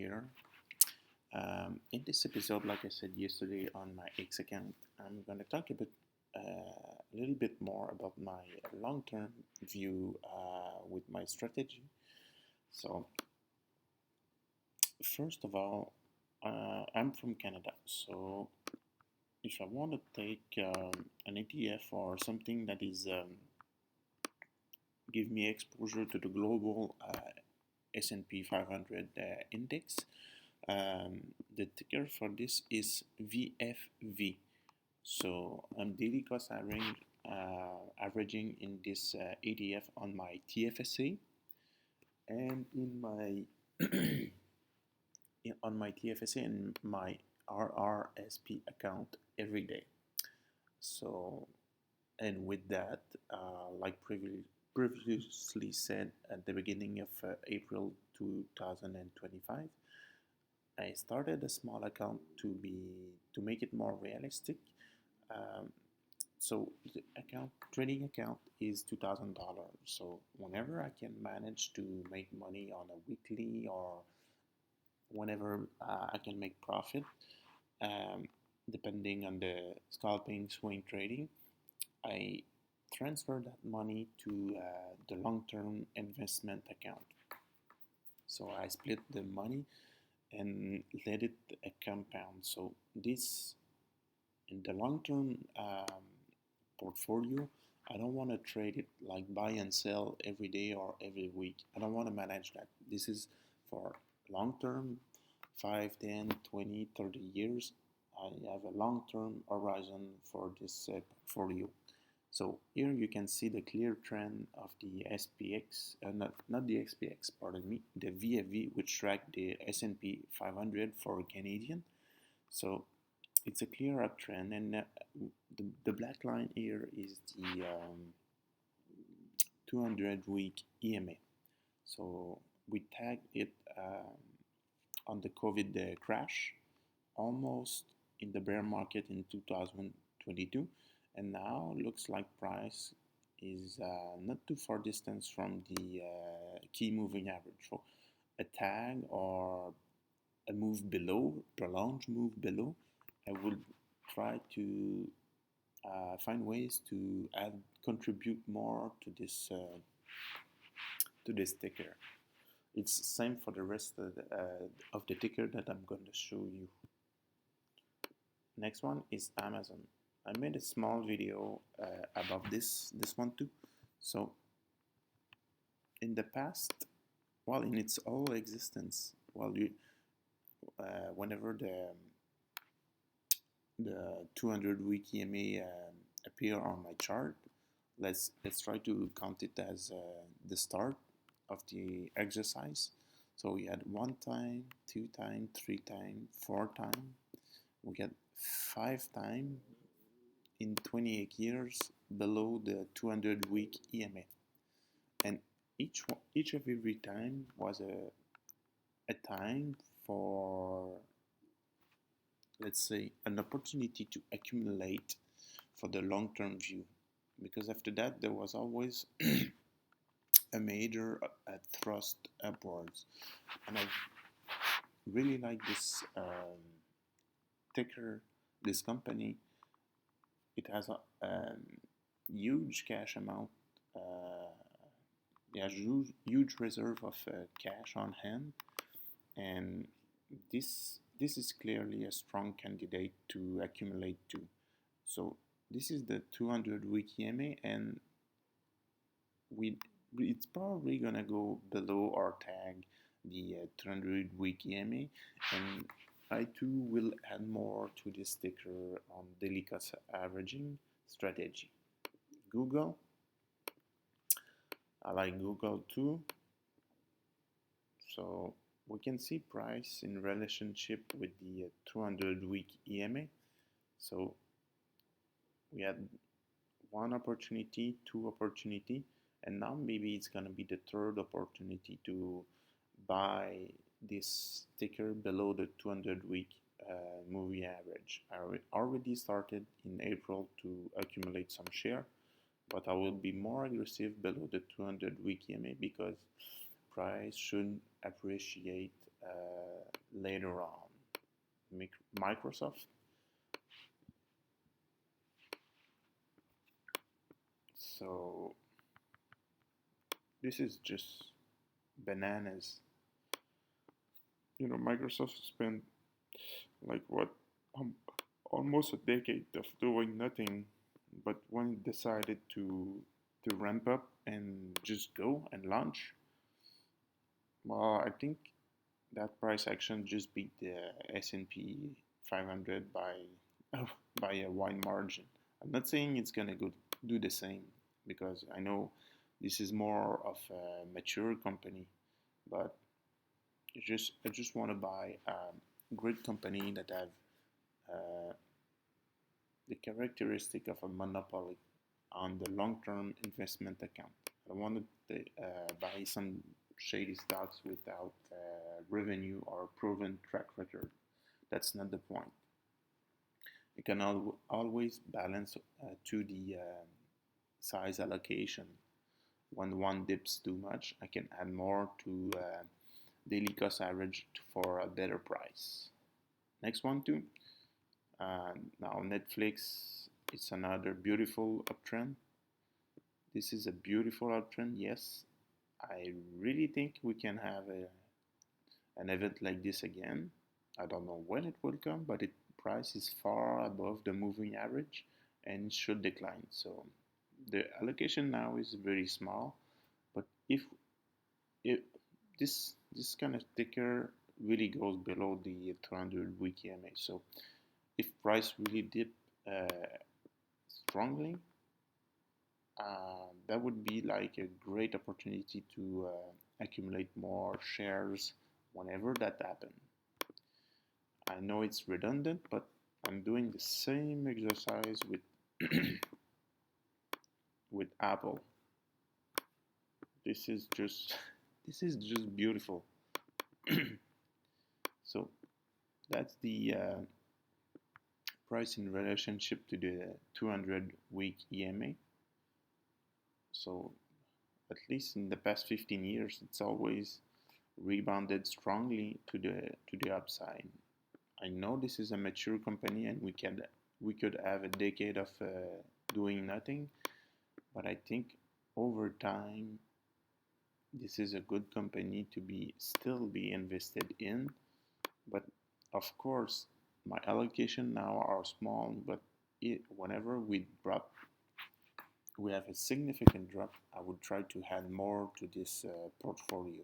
here. In this episode, like I said yesterday on my X account, I'm going to talk a little bit more about my long-term view with my strategy. So, first of all, I'm from Canada, so if I want to take an ETF or something that is give me exposure to the global S&P 500 index. The ticker for this is VFV. So I'm daily cost averaging in this ETF on my TFSA and in my on my TFSA and my RRSP account every day. So, and with that, like previously said at the beginning of April 2025, I started a small account to make it more realistic. Um, so the trading account is $2,000. So whenever I can manage to make money on a weekly or whenever I can make profit, um, depending on the scalping swing trading, I transfer that money to the long-term investment account. So I split the money and let it compound. So this in the long-term portfolio, I don't want to trade it like buy and sell every day or every week. I don't want to manage that. This is for long-term, 5, 10, 20, 30 years. I have a long-term horizon for this portfolio. So here you can see the clear trend of the SPX, not the SPX, pardon me, the VFV, which track the S&P 500 for Canadian. So it's a clear uptrend, and the black line here is the 200-week EMA. So we tagged it on the COVID crash, almost in the bear market in 2022. And now looks like price is not too far distance from the key moving average. So a tag or a move below, prolonged move below, I would try to find ways to contribute more to this ticker. It's the same for the rest of the ticker that I'm going to show you. Next one is Amazon. I made a small video about this one too. So in the past, well, in its whole existence, whenever the 200-week EMA appear on my chart, let's try to count it as the start of the exercise. So we had 1 time, 2 time, 3 time, 4 time. We get 5 time in 28 years below the 200-week EMA, and each of every time was a time for, let's say, an opportunity to accumulate for the long-term view, because after that there was always a major thrust upwards. And I really like this ticker, this company. It has a huge cash amount, huge reserve of cash on hand, and this is clearly a strong candidate to accumulate to. So this is the 200-week EMA, and it's probably gonna go below or tag the 200-week EMA, and I too will add more to this ticker on daily cost averaging strategy. Google, I like Google too. So we can see price in relationship with the 200-week EMA. So we had 1 opportunity, 2 opportunity, and now maybe it's gonna be the 3rd opportunity to buy this ticker below the 200-week moving average. I already started in April to accumulate some share, but I will be more aggressive below the 200-week EMA because price should appreciate later on. Microsoft. So this is just bananas. Microsoft spent like what, um, almost a decade of doing nothing, but when it decided to ramp up and just go and launch, well, I think that price action just beat the S&P 500 by by a wide margin. I'm not saying it's gonna go do the same because I know this is more of a mature company, but I just want to buy a great company that have uh, the characteristic of a monopoly on the long-term investment account. I don't want to buy some shady stocks without revenue or proven track record. That's not the point. You can always balance to the size allocation. When one dips too much, I can add more to daily cost average for a better price. Next one too. Now Netflix, it's another beautiful uptrend. This is a beautiful uptrend, yes. I really think we can have an event like this again. I don't know when it will come, but its price is far above the moving average and should decline. So the allocation now is very small, but if this kind of ticker really goes below the 200-week EMA, so if price really dip strongly, that would be like a great opportunity to accumulate more shares whenever that happens. I know it's redundant, but I'm doing the same exercise with with Apple. This is just beautiful. So that's the price in relationship to the 200-week EMA. So at least in the past 15 years, it's always rebounded strongly to the upside. I know this is a mature company and we could have a decade of doing nothing, but I think over time this is a good company to still be invested in. But of course, my allocation now are small, but whenever we have a significant drop, I would try to add more to this portfolio.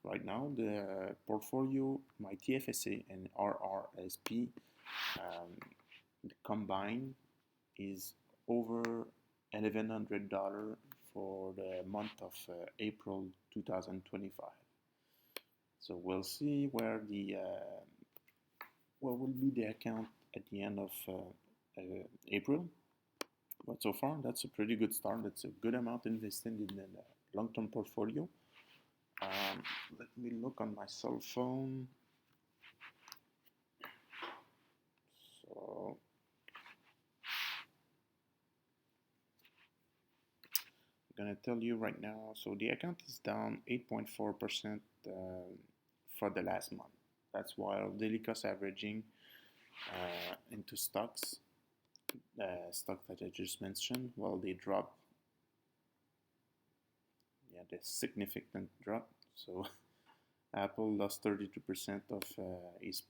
Right now, the portfolio, my TFSA and RRSP combined is over $1,100 for the month of April 2025. So we'll see where what will be the account at the end of April. But so far, that's a pretty good start. That's a good amount invested in the long-term portfolio. Let me look on my cell phone. So I'm gonna tell you right now. So the account is down 8.4% for the last month. That's while daily cost averaging into stocks that I just mentioned, well, they drop. Yeah, the significant drop. So Apple lost 32% of its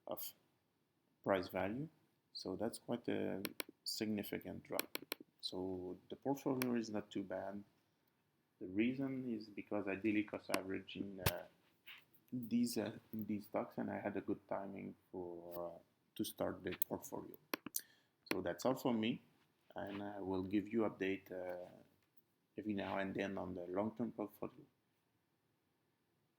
of price value. So that's quite a significant drop. So the portfolio is not too bad. The reason is because I daily cost average in these stocks, and I had a good timing for to start the portfolio. So that's all from me, and I will give you update every now and then on the long-term portfolio.